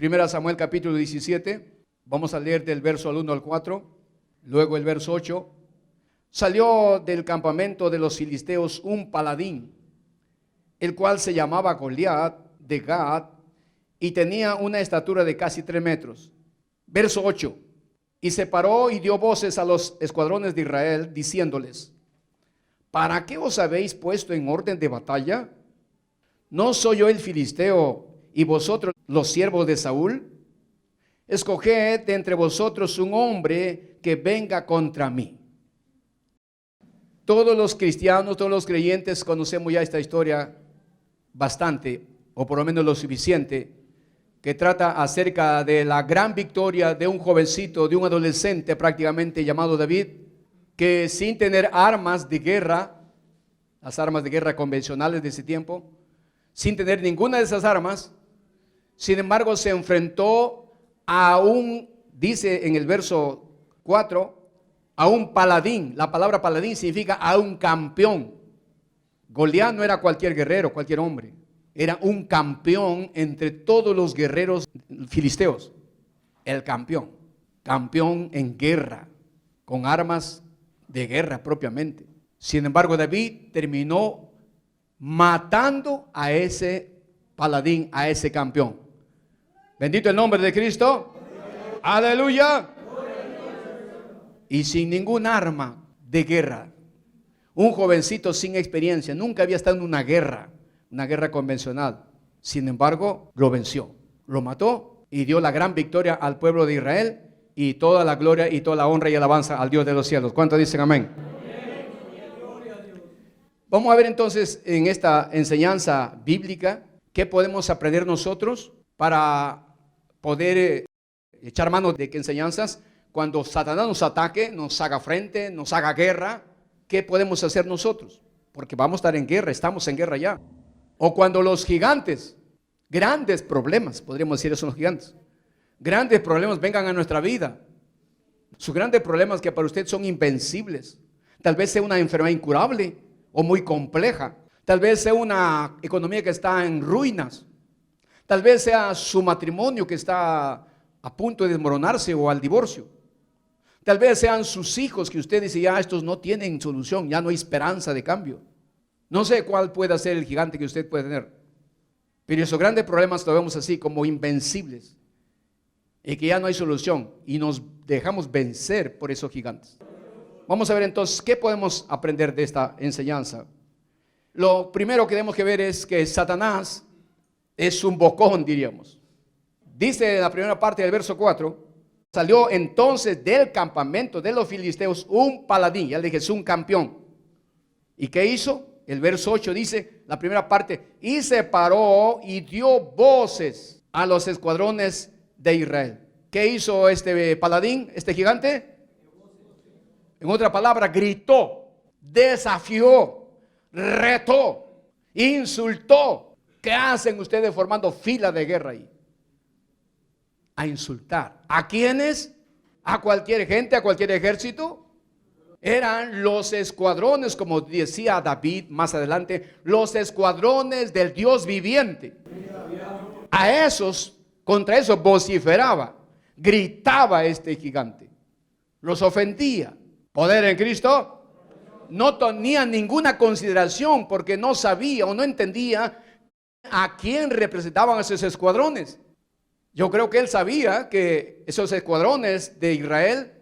Primera Samuel capítulo 17, vamos a leer del verso al 1 al 4, luego el verso 8. Salió del campamento de los filisteos un paladín, el cual se llamaba Goliat de Gat, y tenía una estatura de casi 3 metros. Verso 8. Y se paró y dio voces a los escuadrones de Israel, diciéndoles: ¿para qué os habéis puesto en orden de batalla? ¿No soy yo el filisteo y vosotros los siervos de Saúl? Escoged de entre vosotros un hombre que venga contra mí. Todos los cristianos, todos los creyentes conocemos ya esta historia bastante, o por lo menos lo suficiente, que trata acerca de la gran victoria de un jovencito, de un adolescente prácticamente llamado David, que sin tener armas de guerra, las armas de guerra convencionales de ese tiempo, sin tener ninguna de esas armas, sin embargo se enfrentó a un, dice en el verso 4, a un paladín. La palabra paladín significa a un campeón. Goliat no era cualquier guerrero, cualquier hombre. Era un campeón entre todos los guerreros filisteos. El campeón. Campeón en guerra, con armas de guerra propiamente. Sin embargo, David terminó matando a ese paladín, a ese campeón. Bendito el nombre de Cristo. Aleluya. Y sin ningún arma de guerra. Un jovencito sin experiencia, nunca había estado en una guerra convencional. Sin embargo, lo venció, lo mató y dio la gran victoria al pueblo de Israel, y toda la gloria y toda la honra y alabanza al Dios de los cielos. ¿Cuántos dicen amén? Vamos a ver entonces en esta enseñanza bíblica qué podemos aprender nosotros para poder echar mano de qué enseñanzas. Cuando Satanás nos ataque, nos haga frente, nos haga guerra, ¿qué podemos hacer nosotros? Porque vamos a estar en guerra, estamos en guerra ya. O cuando los gigantes, grandes problemas, podríamos decir eso, los gigantes, grandes problemas vengan a nuestra vida. Sus grandes problemas que para usted son invencibles. Tal vez sea una enfermedad incurable o muy compleja. Tal vez sea una economía que está en ruinas. Tal vez sea su matrimonio que está a punto de desmoronarse o al divorcio. Tal vez sean sus hijos que usted dice: ya estos no tienen solución, ya no hay esperanza de cambio. No sé cuál puede ser el gigante que usted puede tener, pero esos grandes problemas lo vemos así como invencibles y que ya no hay solución, y nos dejamos vencer por esos gigantes. Vamos a ver entonces qué podemos aprender de esta enseñanza. Lo primero que tenemos que ver es que Satanás es un bocón, diríamos. Dice en la primera parte del verso 4: salió entonces del campamento de los filisteos un paladín, ya le dije, es un campeón. ¿Y qué hizo? El verso 8 dice, la primera parte: y se paró y dio voces a los escuadrones de Israel. ¿Qué hizo este paladín, este gigante? En otra palabra, gritó, desafió, retó, insultó. ¿Qué hacen ustedes formando fila de guerra ahí? A insultar. ¿A quiénes? ¿A cualquier gente, a cualquier ejército? Eran los escuadrones, como decía David más adelante, los escuadrones del Dios viviente. A esos, contra esos vociferaba, gritaba este gigante, los ofendía. ¿Poder en Cristo? No tenía ninguna consideración porque no sabía o no entendía a quién representaban esos escuadrones. Yo creo que él sabía que esos escuadrones de Israel,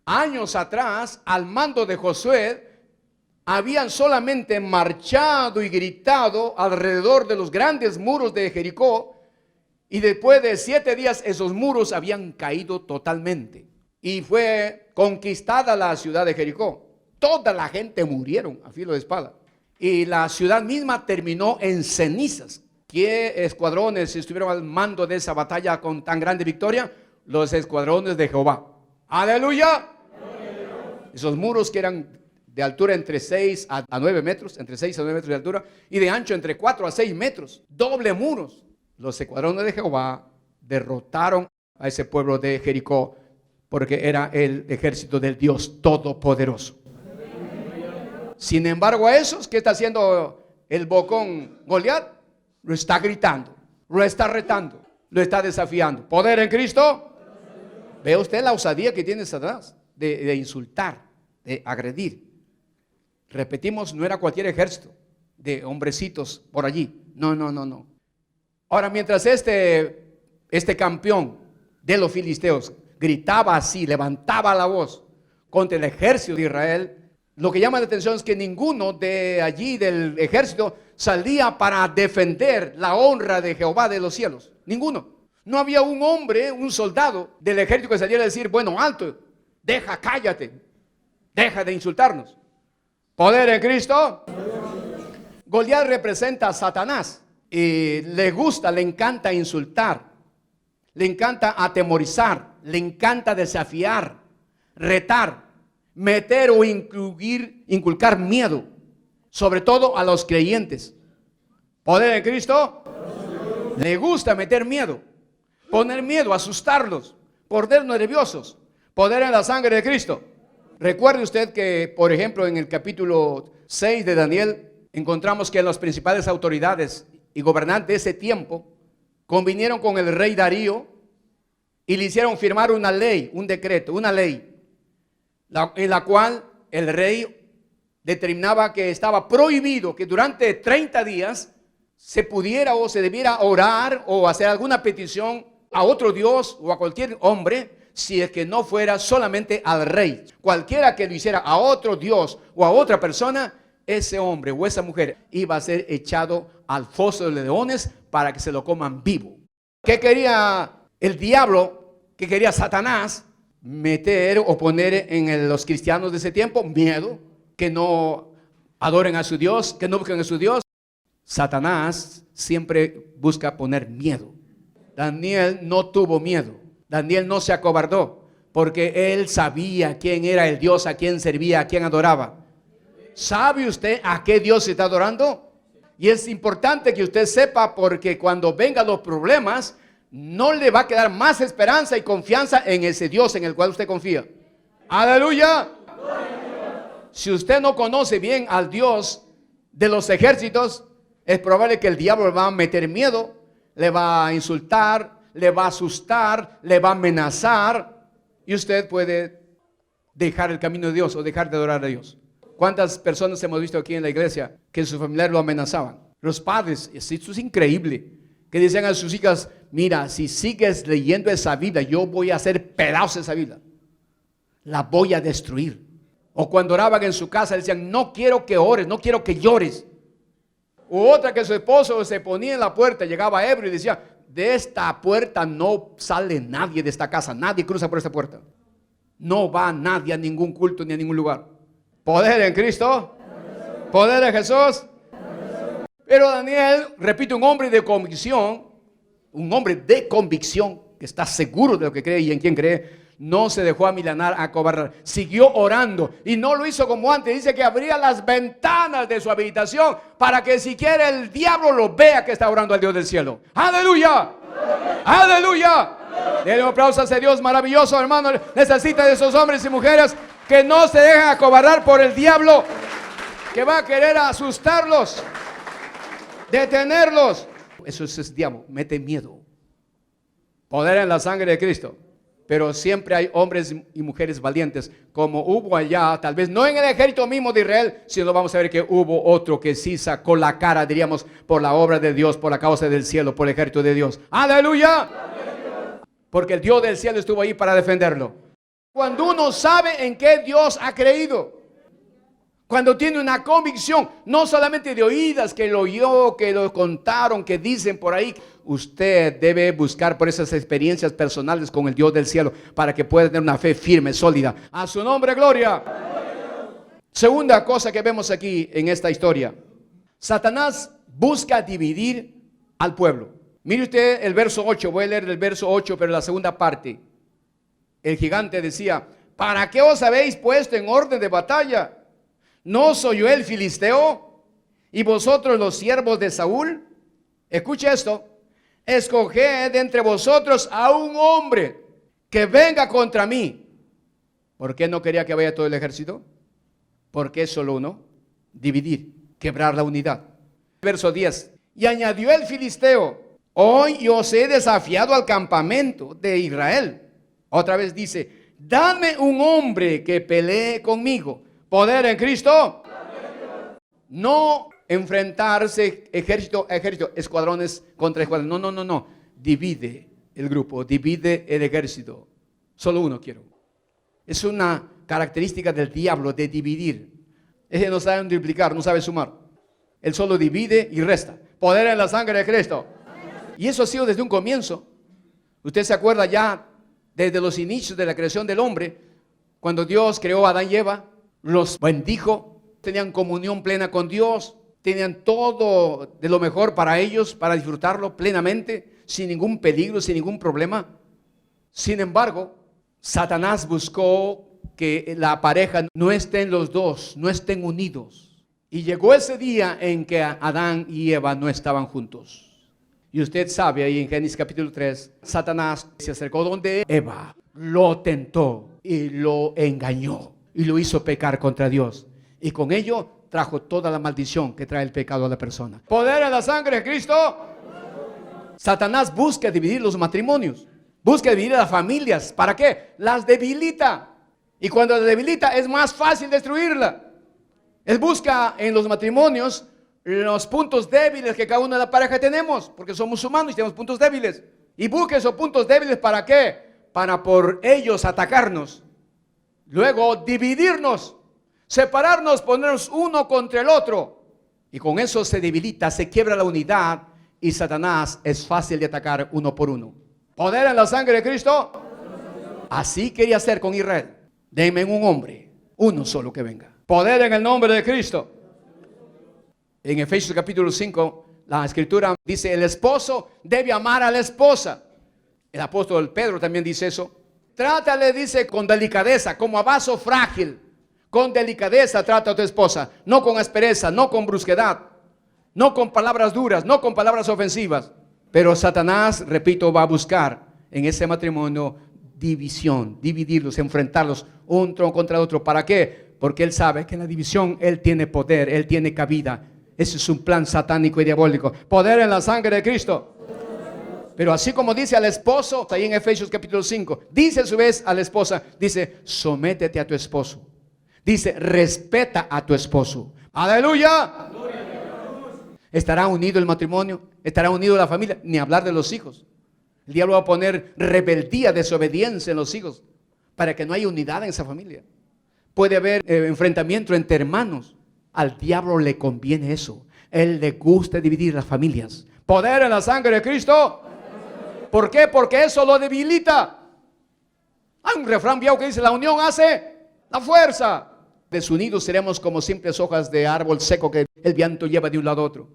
años atrás, al mando de Josué, habían solamente marchado y gritado alrededor de los grandes muros de Jericó, y después de 7 días esos muros habían caído totalmente y fue conquistada la ciudad de Jericó. Toda la gente murieron a filo de espada y la ciudad misma terminó en cenizas. ¿Qué escuadrones estuvieron al mando de esa batalla con tan grande victoria? Los escuadrones de Jehová. ¡Aleluya! Esos muros que eran de altura entre 6 a 9 metros, entre 6 a 9 metros de altura, y de ancho entre 4 a 6 metros, doble muros. Los escuadrones de Jehová derrotaron a ese pueblo de Jericó, porque era el ejército del Dios Todopoderoso. Sin embargo, a esos, ¿qué está haciendo el bocón Goliat? Lo está gritando, lo está retando, lo está desafiando. ¿Poder en Cristo? ¿Ve usted la osadía que tiene Satanás de insultar, de agredir? Repetimos, no era cualquier ejército de hombrecitos por allí. No. Ahora, mientras este campeón de los filisteos gritaba así, levantaba la voz contra el ejército de Israel, lo que llama la atención es que ninguno de allí del ejército salía para defender la honra de Jehová de los cielos. Ninguno. No había un hombre, un soldado del ejército que saliera a decir, bueno, alto, cállate, deja de insultarnos. ¿Poder en Cristo? Goliat representa a Satanás y le encanta insultar, le encanta atemorizar, le encanta desafiar, retar, meter o inculcar miedo, sobre todo a los creyentes. ¿Poder en Cristo? Le gusta meter miedo, poner miedo, asustarlos, poner nerviosos. Poder en la sangre de Cristo. Recuerde usted que, por ejemplo, en el capítulo 6 de Daniel, encontramos que las principales autoridades y gobernantes de ese tiempo convinieron con el rey Darío y le hicieron firmar una ley, un decreto, una ley, en la cual el rey determinaba que estaba prohibido que durante 30 días se pudiera o se debiera orar o hacer alguna petición a otro Dios o a cualquier hombre, si es que no fuera solamente al rey. Cualquiera que lo hiciera a otro Dios o a otra persona, ese hombre o esa mujer iba a ser echado al foso de los leones para que se lo coman vivo. ¿Qué quería el diablo? ¿Qué quería Satanás? Meter o poner en los cristianos de ese tiempo miedo, que no adoren a su Dios, que no busquen a su Dios. Satanás siempre busca poner miedo. Daniel no tuvo miedo. Daniel no se acobardó, porque él sabía quién era el Dios, a quién servía, a quién adoraba. ¿Sabe usted a qué Dios se está adorando? Y es importante que usted sepa, porque cuando vengan los problemas, no le va a quedar más esperanza y confianza en ese Dios en el cual usted confía. ¡Aleluya! Si usted no conoce bien al Dios de los ejércitos, es probable que el diablo le va a meter miedo, le va a insultar, le va a asustar, le va a amenazar, y usted puede dejar el camino de Dios o dejar de adorar a Dios. ¿Cuántas personas hemos visto aquí en la iglesia que sus familiares lo amenazaban? Los padres, esto es increíble, que decían a sus hijas, mira, si sigues leyendo esa Biblia, yo voy a hacer pedazos de esa Biblia, la voy a destruir. O cuando oraban en su casa decían, no quiero que ores, no quiero que llores. U otra que su esposo se ponía en la puerta, llegaba ebrio y decía, de esta puerta no sale nadie de esta casa, nadie cruza por esta puerta. No va nadie a ningún culto ni a ningún lugar. ¿Poder en Cristo? ¿Poder en Jesús? Pero Daniel, repito, un hombre de convicción, que está seguro de lo que cree y en quién cree, no se dejó amilanar, acobardar, siguió orando y no lo hizo como antes. Dice que abría las ventanas de su habitación para que siquiera el diablo lo vea que está orando al Dios del cielo. ¡Aleluya! ¡Aleluya! Denle un aplauso a ese Dios maravilloso, hermano. Necesita de esos hombres y mujeres que no se dejan acobardar por el diablo, que va a querer asustarlos, detenerlos. Eso es el diablo, mete miedo. Poder en la sangre de Cristo. Pero siempre hay hombres y mujeres valientes, como hubo allá, tal vez no en el ejército mismo de Israel, sino vamos a ver que hubo otro que sí sacó la cara, diríamos, por la obra de Dios, por la causa del cielo, por el ejército de Dios. ¡Aleluya! Porque el Dios del cielo estuvo ahí para defenderlo. Cuando uno sabe en qué Dios ha creído, cuando tiene una convicción, no solamente de oídas, que lo oyó, que lo contaron, que dicen por ahí, usted debe buscar por esas experiencias personales con el Dios del cielo para que pueda tener una fe firme, sólida. A su nombre, gloria. Segunda cosa que vemos aquí en esta historia. Satanás busca dividir al pueblo. Mire usted el verso 8, voy a leer el verso 8, pero la segunda parte. El gigante decía, ¿para qué os habéis puesto en orden de batalla? ¿No soy yo el filisteo? ¿Y vosotros los siervos de Saúl? Escuche esto. Escoged entre vosotros a un hombre que venga contra mí. ¿Por qué no quería que vaya todo el ejército? ¿Por qué solo uno? Dividir, quebrar la unidad. Verso 10. Y añadió el filisteo, Hoy os he desafiado al campamento de Israel. Otra vez dice, dame un hombre que pelee conmigo. Poder en Cristo. No enfrentarse ejército a ejército, escuadrones contra escuadrones. No. Divide el grupo, divide el ejército. Solo uno quiero. Es una característica del diablo de dividir. Ese no sabe multiplicar, no sabe sumar. Él solo divide y resta. Poder en la sangre de Cristo. Y eso ha sido desde un comienzo. Usted se acuerda ya desde los inicios de la creación del hombre, cuando Dios creó a Adán y Eva, los bendijo, tenían comunión plena con Dios, tenían todo de lo mejor para ellos, para disfrutarlo plenamente, sin ningún peligro, sin ningún problema. Sin embargo, Satanás buscó que la pareja no estén los dos, no estén unidos. Y llegó ese día en que Adán y Eva no estaban juntos. Y usted sabe, ahí en Génesis capítulo 3, Satanás se acercó donde Eva, lo tentó y lo engañó y lo hizo pecar contra Dios. Y con ello trajo toda la maldición que trae el pecado a la persona. Poder en la sangre de Cristo. Satanás busca dividir los matrimonios, busca dividir a las familias. ¿Para qué? Las debilita. Y cuando las debilita es más fácil destruirla. Él busca en los matrimonios los puntos débiles que cada una de la pareja tenemos, porque somos humanos y tenemos puntos débiles. Y busca esos puntos débiles, ¿para qué? Para por ellos atacarnos. Luego dividirnos, separarnos, ponernos uno contra el otro. Y con eso se debilita, se quiebra la unidad y Satanás es fácil de atacar uno por uno. Poder en la sangre de Cristo. Así quería hacer con Israel. Denme un hombre, uno solo que venga. Poder en el nombre de Cristo. En Efesios capítulo 5, la escritura dice, el esposo debe amar a la esposa. El apóstol Pedro también dice eso. Trátale, dice, con delicadeza, como a vaso frágil. Con delicadeza trata a tu esposa, no con aspereza, no con brusquedad, no con palabras duras, no con palabras ofensivas. Pero Satanás, repito, va a buscar en ese matrimonio división, dividirlos, enfrentarlos uno contra otro. ¿Para qué? Porque él sabe que en la división él tiene poder, él tiene cabida. Ese es un plan satánico y diabólico. Poder en la sangre de Cristo. Pero así como dice al esposo, ahí en Efesios capítulo 5, dice a su vez a la esposa, dice, sométete a tu esposo. Dice, respeta a tu esposo. ¡Aleluya! ¿Estará unido el matrimonio? ¿Estará unido la familia? Ni hablar de los hijos. El diablo va a poner rebeldía, desobediencia en los hijos, para que no haya unidad en esa familia. Puede haber enfrentamiento entre hermanos. Al diablo le conviene eso. Él le gusta dividir las familias. Poder en la sangre de Cristo. ¿Por qué? Porque eso lo debilita. Hay un refrán viejo que dice, la unión hace la fuerza. Desunidos seremos como simples hojas de árbol seco que el viento lleva de un lado a otro.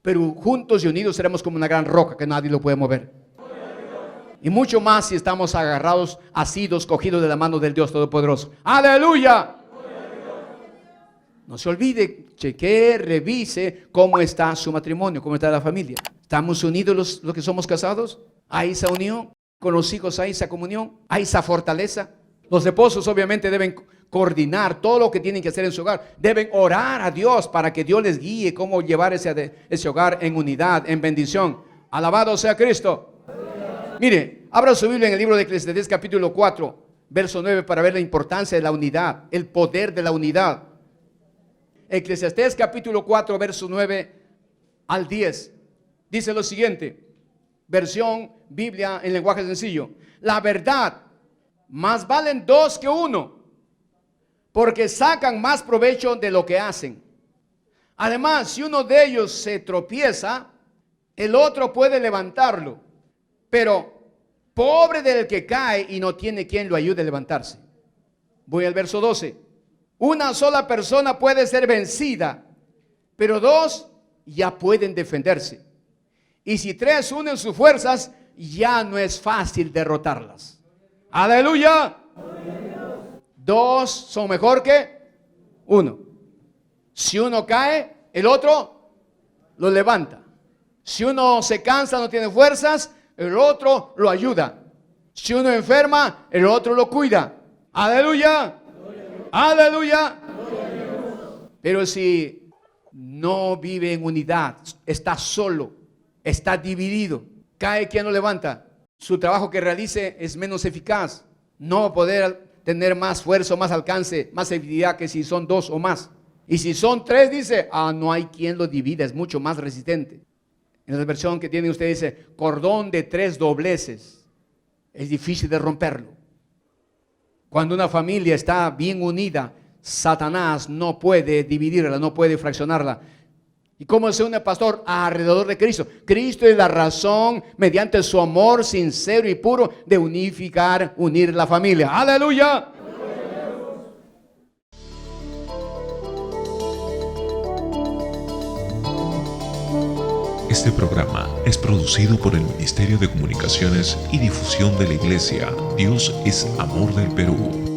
Pero juntos y unidos seremos como una gran roca que nadie lo puede mover. Y mucho más si estamos agarrados, asidos, cogidos de la mano del Dios Todopoderoso. ¡Aleluya! No se olvide, chequee, revise cómo está su matrimonio, cómo está la familia. ¿Estamos unidos los que somos casados? ¿Hay esa unión? ¿Con los hijos hay esa comunión? ¿Hay esa fortaleza? Los esposos obviamente deben coordinar todo lo que tienen que hacer en su hogar. Deben orar a Dios para que Dios les guíe cómo llevar ese hogar en unidad, en bendición. Alabado sea Cristo. Mire, abra su Biblia en el libro de Eclesiastés capítulo 4, verso 9, para ver la importancia de la unidad, el poder de la unidad. Eclesiastés capítulo 4, verso 9 al 10. Dice lo siguiente, versión Biblia en lenguaje sencillo. La verdad, más valen dos que uno, porque sacan más provecho de lo que hacen. Además, si uno de ellos se tropieza, el otro puede levantarlo. Pero pobre del que cae y no tiene quien lo ayude a levantarse. Voy al verso 12. Una sola persona puede ser vencida, pero dos ya pueden defenderse. Y si tres unen sus fuerzas, ya no es fácil derrotarlas. ¡Aleluya! Dos son mejor que uno. Si uno cae, el otro lo levanta. Si uno se cansa, no tiene fuerzas, el otro lo ayuda. Si uno enferma, el otro lo cuida. ¡Aleluya! ¡Aleluya! Pero si no vive en unidad, está solo, está dividido, cae quien lo levanta. Su trabajo que realice es menos eficaz. No va a poder tener más fuerza, más alcance, más efectividad que si son 2 o más. Y si son 3, dice, no hay quien lo divida, es mucho más resistente. En la versión que tiene usted dice, cordón de 3 dobleces. Es difícil de romperlo. Cuando una familia está bien unida, Satanás no puede dividirla, no puede fraccionarla. ¿Y cómo se une el pastor? Alrededor de Cristo. Cristo es la razón, mediante su amor sincero y puro, de unir la familia. ¡Aleluya! Este programa es producido por el Ministerio de Comunicaciones y Difusión de la Iglesia Dios es Amor del Perú.